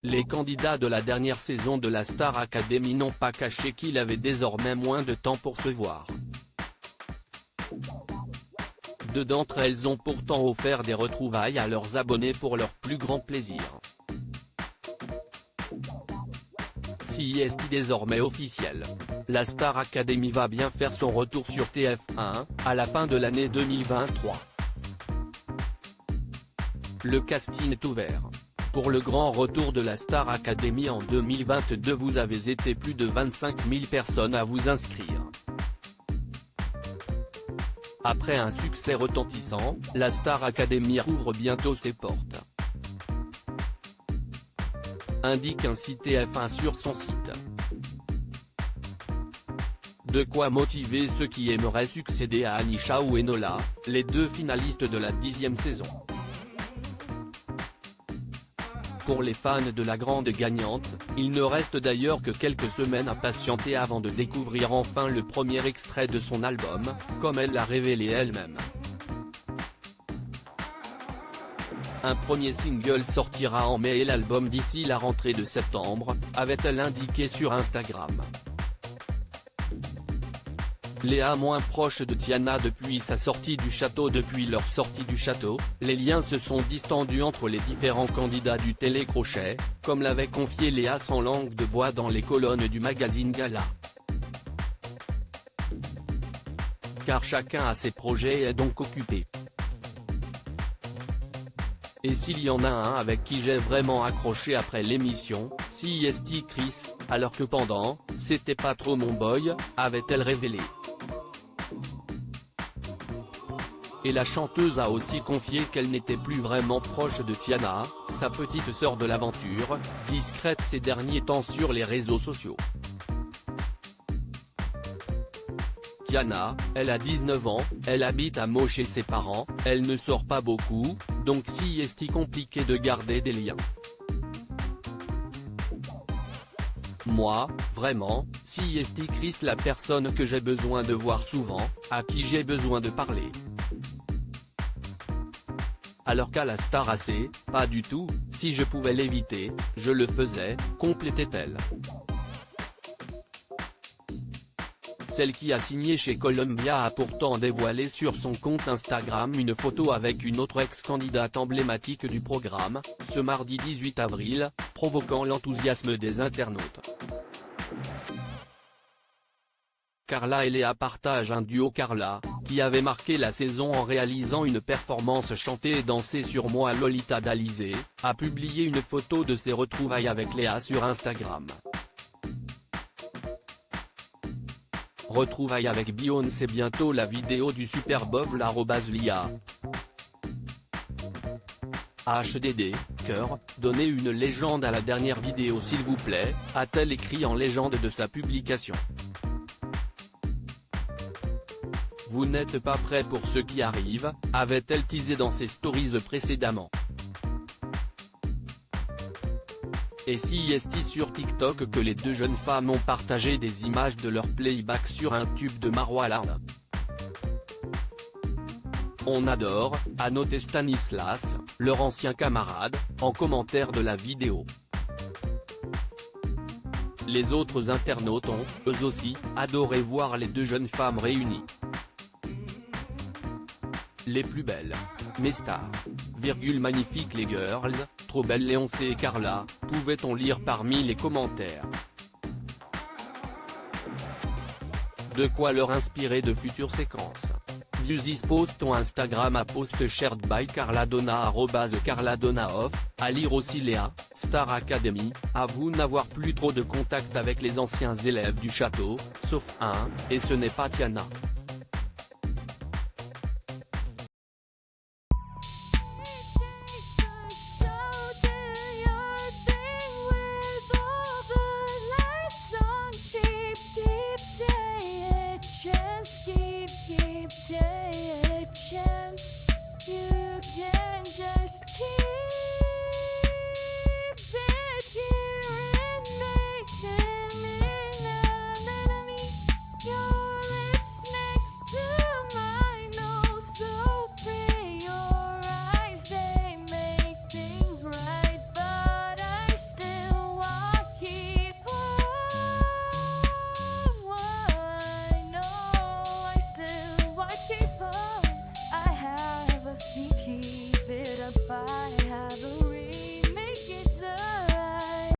Les candidats de la dernière saison de la Star Academy n'ont pas caché qu'il avait désormais moins de temps pour se voir. Deux d'entre elles ont pourtant offert des retrouvailles à leurs abonnés pour leur plus grand plaisir. Si est désormais officiel, la Star Academy va bien faire son retour sur TF1, à la fin de l'année 2023. Le casting est ouvert. Pour le grand retour de la Star Academy en 2022, vous avez été plus de 25 000 personnes à vous inscrire. Après un succès retentissant, la Star Academy rouvre bientôt ses portes. Indique ainsi TF1 sur son site. De quoi motiver ceux qui aimeraient succéder à Anisha ou Enola, les deux finalistes de la 10e saison. Pour les fans de la grande gagnante, il ne reste d'ailleurs que quelques semaines à patienter avant de découvrir enfin le premier extrait de son album, comme elle l'a révélé elle-même. Un premier single sortira en mai et l'album d'ici la rentrée de septembre, avait-elle indiqué sur Instagram. Léa moins proche de Tiana depuis sa sortie du château. Depuis leur sortie du château, les liens se sont distendus entre les différents candidats du télécrochet, comme l'avait confié Léa sans langue de bois dans les colonnes du magazine Gala. Car chacun a ses projets et est donc occupé. Et s'il y en a un avec qui j'ai vraiment accroché après l'émission, c'est Chris, alors que pendant, c'était pas trop mon boy, avait-elle révélé. Et la chanteuse a aussi confié qu'elle n'était plus vraiment proche de Tiana, sa petite sœur de l'aventure, discrète ces derniers temps sur les réseaux sociaux. Tiana, elle a 19 ans, elle habite à Meaux chez ses parents, elle ne sort pas beaucoup, donc c'est compliqué de garder des liens. Moi, vraiment, c'est Chris la personne que j'ai besoin de voir souvent, à qui j'ai besoin de parler. Alors qu'à la Star AC, pas du tout, si je pouvais l'éviter, je le faisais, complétait-elle. Celle qui a signé chez Columbia a pourtant dévoilé sur son compte Instagram une photo avec une autre ex-candidate emblématique du programme, ce mardi 18 avril, provoquant l'enthousiasme des internautes. Carla et Léa partagent un duo. Carla, qui avait marqué la saison en réalisant une performance chantée et dansée sur Moi Lolita d'Alizée, a publié une photo de ses retrouvailles avec Léa sur Instagram. Retrouvailles avec Beyoncé bientôt. La vidéo du Super Bowl @Lia. HDD, cœur, donnez une légende à la dernière vidéo s'il vous plaît, a-t-elle écrit en légende de sa publication. Vous n'êtes pas prêt pour ce qui arrive, avait-elle teasé dans ses stories précédemment. Et c'est sur TikTok que les deux jeunes femmes ont partagé des images de leur playback sur un tube de Marois. On adore, a noté Stanislas, leur ancien camarade, en commentaire de la vidéo. Les autres internautes ont, eux aussi, adoré voir les deux jeunes femmes réunies. Les plus belles. Mes stars. Magnifiques les girls, trop belles Léoncé et Carla, pouvait-on lire parmi les commentaires. De quoi leur inspirer de futures séquences. Viewsis post ton Instagram à post shared by Carladonna @CarlaDonnaOff, à lire aussi Léa, Star Academy, avoue n'avoir plus trop de contact avec les anciens élèves du château, sauf un, et ce n'est pas Tiana. Keep